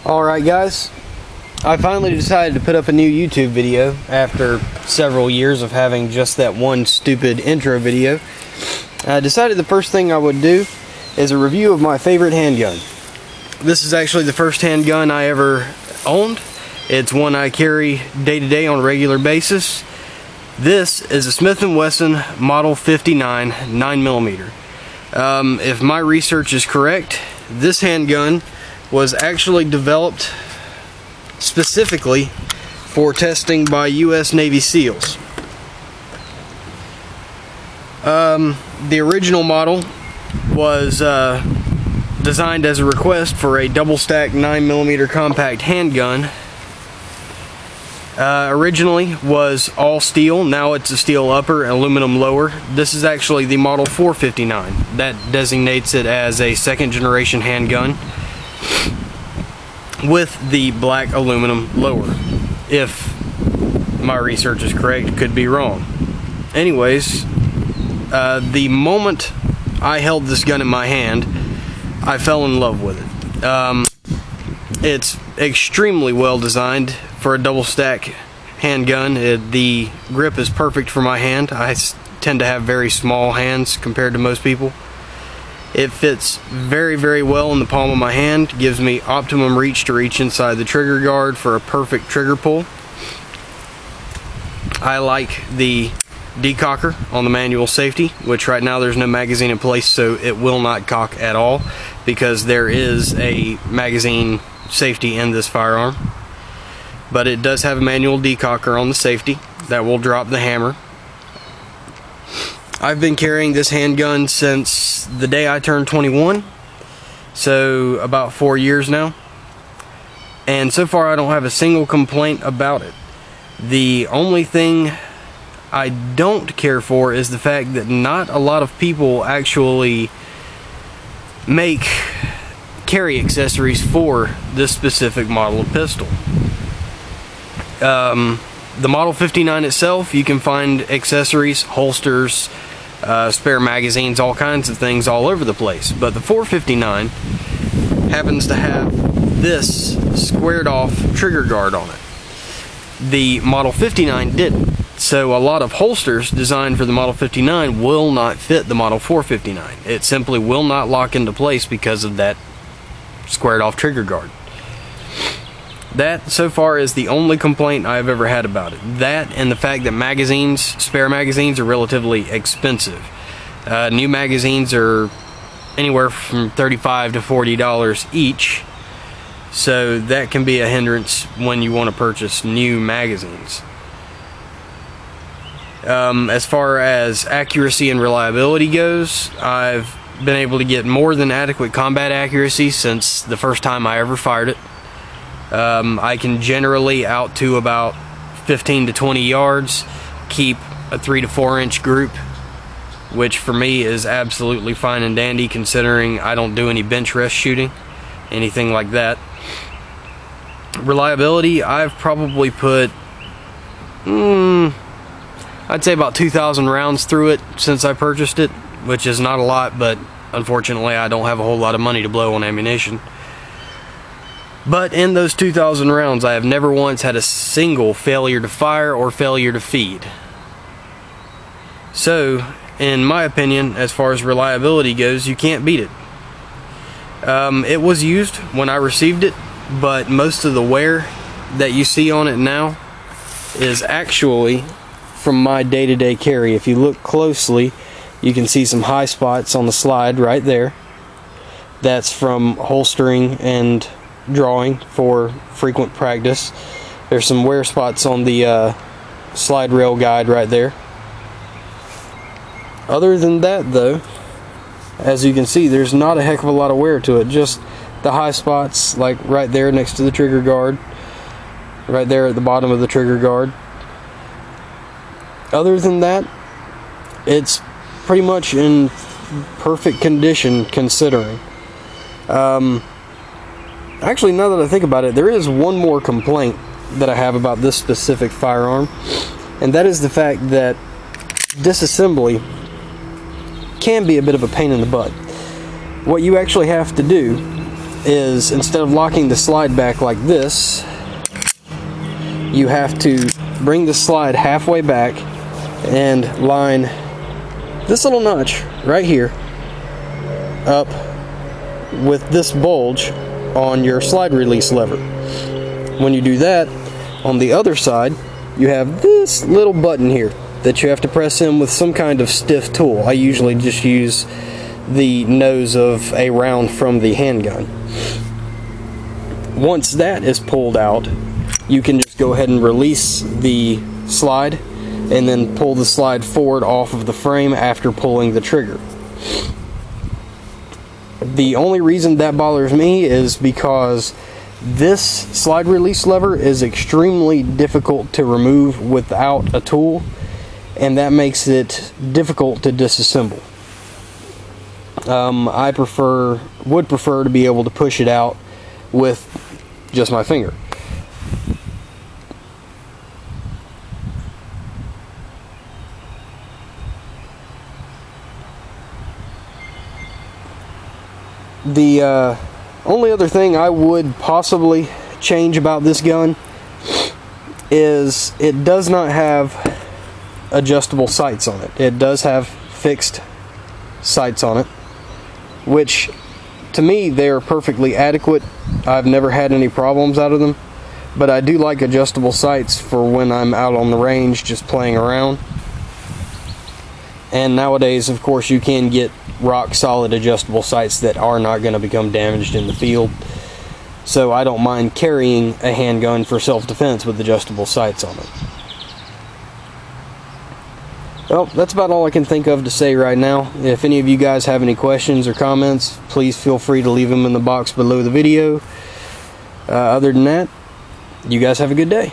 Alright guys, I finally decided to put up a new YouTube video after several years of having just that one stupid intro video. I decided the first thing I would do is a review of my favorite handgun. This is actually the first handgun I ever owned. It's one I carry day to day on a regular basis. This is a Smith & Wesson Model 59 9mm. If my research is correct, this handgun was actually developed specifically for testing by U.S. Navy SEALs. The original model was designed as a request for a double-stack 9mm compact handgun. Originally was all steel, now it's a steel upper and aluminum lower. This is actually the Model 459. That designates it as a second generation handgun with the black aluminum lower. If my research is correct, could be wrong. Anyways, the moment I held this gun in my hand, I fell in love with it. It's extremely well designed for a double stack handgun. The grip is perfect for my hand. I tend to have very small hands compared to most people. It fits very, very well in the palm of my hand, gives me optimum reach to reach inside the trigger guard for a perfect trigger pull. I like the Decocker on the manual safety, which right now there's no magazine in place, so it will not cock at all because there is a magazine safety in this firearm. But it does have a manual decocker on the safety that will drop the hammer. I've been carrying this handgun since the day I turned 21, so about 4 years now. And so far I don't have a single complaint about it. The only thing I don't care for is the fact that not a lot of people actually make carry accessories for this specific model of pistol. The Model 59 itself, you can find accessories, holsters, spare magazines, all kinds of things all over the place. But the 459 happens to have this squared off trigger guard on it. The Model 59 didn't. So a lot of holsters designed for the Model 59 will not fit the Model 459. It simply will not lock into place because of that squared off trigger guard. That, so far, is the only complaint I've ever had about it. That and the fact that magazines, spare magazines, are relatively expensive. New magazines are anywhere from $35 to $40 each, so that can be a hindrance when you want to purchase new magazines. As far as accuracy and reliability goes, I've been able to get more than adequate combat accuracy since the first time I ever fired it. I can generally out to about 15 to 20 yards keep a 3 to 4 inch group, which for me is absolutely fine and dandy considering I don't do any bench rest shooting, anything like that. Reliability, I've probably put I'd say about 2,000 rounds through it since I purchased it, which is not a lot, but unfortunately I don't have a whole lot of money to blow on ammunition. But in those 2,000 rounds, I have never once had a single failure to fire or failure to feed. So, in my opinion, as far as reliability goes, you can't beat it. It was used when I received it, but most of the wear that you see on it now is actually from my day-to-day carry. If you look closely, you can see some high spots on the slide right there. That's from holstering and drawing for frequent practice. There's some wear spots on the slide rail guide right there. Other than that though, as you can see, there's not a heck of a lot of wear to it. Just the high spots, like right there next to the trigger guard, right there at the bottom of the trigger guard. Other than that, it's pretty much in perfect condition considering. Actually, now that I think about it, there is one more complaint that I have about this specific firearm, and that is the fact that disassembly can be a bit of a pain in the butt. What you actually have to do is, instead of locking the slide back like this, you have to bring the slide halfway back and line this little notch right here up with this bulge on your slide release lever. When you do that, on the other side, you have this little button here that you have to press in with some kind of stiff tool. I usually just use the nose of a round from the handgun. Once that is pulled out, you can just go ahead and release the slide and then pull the slide forward off of the frame after pulling the trigger. The only reason that bothers me is because this slide release lever is extremely difficult to remove without a tool, and that makes it difficult to disassemble. I would prefer to be able to push it out with just my finger. The only other thing I would possibly change about this gun is it does not have adjustable sights on it. It does have fixed sights on it, which to me they are perfectly adequate. I've never had any problems out of them, but I do like adjustable sights for when I'm out on the range just playing around. And nowadays, of course, you can get rock solid adjustable sights that are not going to become damaged in the field. So I don't mind carrying a handgun for self-defense with adjustable sights on it. Well, that's about all I can think of to say right now. If any of you guys have any questions or comments, please feel free to leave them in the box below the video. Other than that, you guys have a good day.